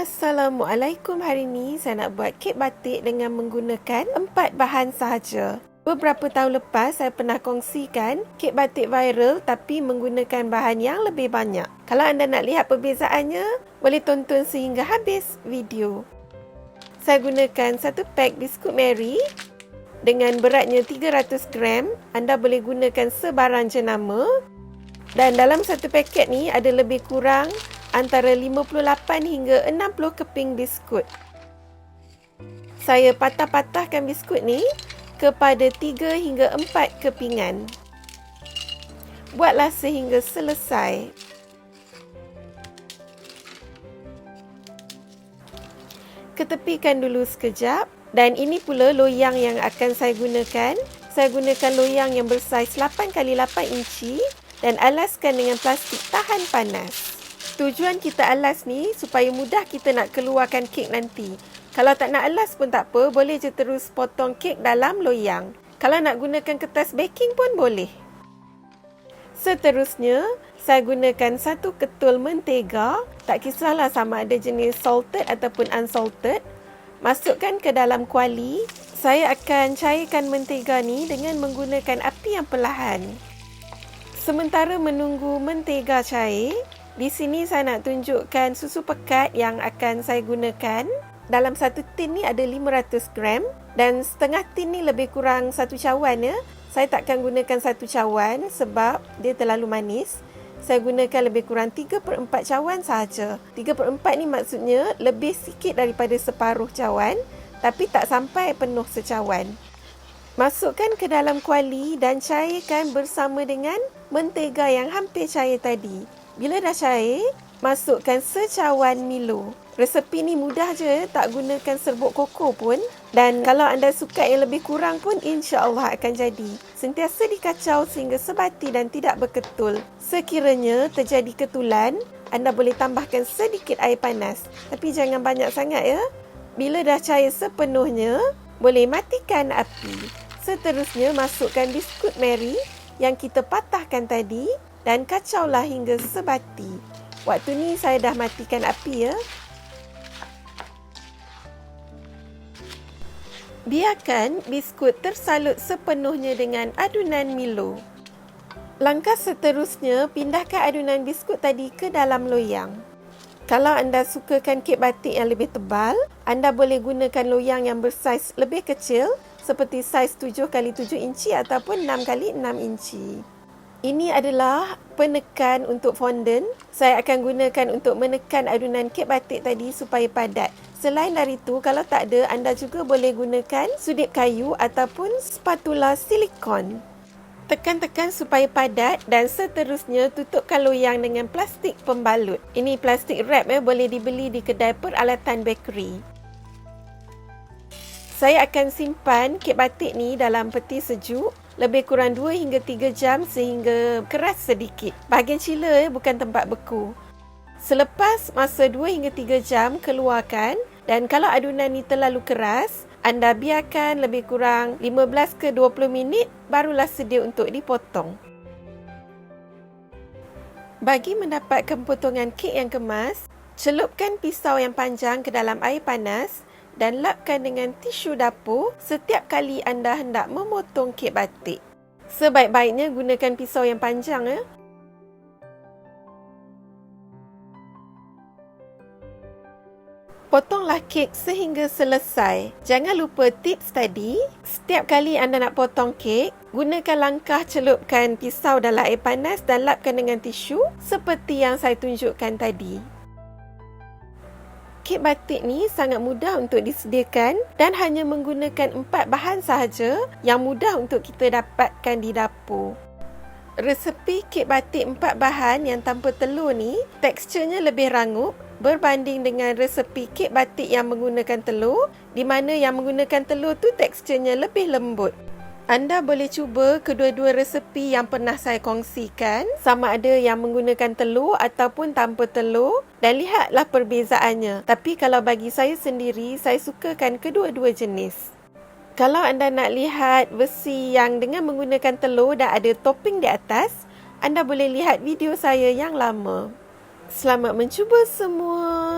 Assalamualaikum, hari ini saya nak buat kek batik dengan menggunakan 4 bahan sahaja. Beberapa tahun lepas saya pernah kongsikan kek batik viral tapi menggunakan bahan yang lebih banyak. Kalau anda nak lihat perbezaannya, boleh tonton sehingga habis video. Saya gunakan satu pak biskut Mary dengan beratnya 300 gram. Anda boleh gunakan sebarang jenama. Dan dalam satu paket ni ada lebih kurang antara 58 hingga 60 keping biskut. Saya patah-patahkan biskut ni kepada 3 hingga 4 kepingan. Buatlah sehingga selesai. Ketepikan dulu sekejap. Dan ini pula loyang yang akan saya gunakan. Saya gunakan loyang yang bersaiz 8x8 inci dan alaskan dengan plastik tahan panas. Tujuan kita alas ni supaya mudah kita nak keluarkan kek nanti. Kalau tak nak alas pun tak apa, boleh je terus potong kek dalam loyang. Kalau nak gunakan kertas baking pun boleh. Seterusnya, saya gunakan 1 ketul mentega. Tak kisahlah sama ada jenis salted ataupun unsalted. Masukkan ke dalam kuali. Saya akan cairkan mentega ni dengan menggunakan api yang perlahan. Sementara menunggu mentega cair, di sini saya nak tunjukkan susu pekat yang akan saya gunakan. Dalam satu tin ni ada 500 gram dan setengah tin ni lebih kurang 1 cawan ya. Saya takkan gunakan 1 cawan sebab dia terlalu manis. Saya gunakan lebih kurang 3/4 cawan sahaja. 3/4 ni maksudnya lebih sikit daripada separuh cawan tapi tak sampai penuh secawan. Masukkan ke dalam kuali dan cairkan bersama dengan mentega yang hampir cair tadi. Bila dah cair, masukkan secawan Milo. Resepi ni mudah je, tak gunakan serbuk koko pun. Dan kalau anda suka yang lebih kurang pun, insya-Allah akan jadi. Sentiasa dikacau sehingga sebati dan tidak berketul. Sekiranya terjadi ketulan, anda boleh tambahkan sedikit air panas. Tapi jangan banyak sangat ya. Bila dah cair sepenuhnya, boleh matikan api. Seterusnya, masukkan biskut Mary yang kita patahkan tadi. Dan kacaulah hingga sebati. Waktu ni saya dah matikan api ya. Biarkan biskut tersalut sepenuhnya dengan adunan Milo. Langkah seterusnya, pindahkan adunan biskut tadi ke dalam loyang. Kalau anda sukakan kek batik yang lebih tebal, anda boleh gunakan loyang yang bersaiz lebih kecil seperti saiz 7x7 inci ataupun 6x6 inci. Ini adalah penekan untuk fondant. Saya akan gunakan untuk menekan adunan kek batik tadi supaya padat. Selain dari itu, kalau tak ada, anda juga boleh gunakan sudip kayu ataupun spatula silikon. Tekan-tekan supaya padat dan seterusnya tutupkan loyang dengan plastik pembalut. Ini plastik wrap boleh dibeli di kedai peralatan bakery. Saya akan simpan kek batik ni dalam peti sejuk lebih kurang 2 hingga 3 jam sehingga keras sedikit. Bahagian cila bukan tempat beku. Selepas masa 2 hingga 3 jam, keluarkan. Dan kalau adunan ni terlalu keras, anda biarkan lebih kurang 15 ke 20 minit barulah sedia untuk dipotong. Bagi mendapatkan potongan kek yang kemas, celupkan pisau yang panjang ke dalam air panas dan lapkan dengan tisu dapur setiap kali anda hendak memotong kek batik. Sebaik-baiknya gunakan pisau yang panjang ya. Potonglah kek sehingga selesai. Jangan lupa tips tadi, setiap kali anda nak potong kek, gunakan langkah celupkan pisau dalam air panas dan lapkan dengan tisu seperti yang saya tunjukkan tadi. Kek batik ni sangat mudah untuk disediakan dan hanya menggunakan 4 bahan sahaja yang mudah untuk kita dapatkan di dapur. Resepi kek batik 4 bahan yang tanpa telur ni, teksturnya lebih rangup berbanding dengan resepi kek batik yang menggunakan telur, di mana yang menggunakan telur tu teksturnya lebih lembut. Anda boleh cuba kedua-dua resepi yang pernah saya kongsikan, sama ada yang menggunakan telur ataupun tanpa telur, dan lihatlah perbezaannya. Tapi kalau bagi saya sendiri, saya sukakan kedua-dua jenis. Kalau anda nak lihat versi yang dengan menggunakan telur dan ada topping di atas, anda boleh lihat video saya yang lama. Selamat mencuba semua.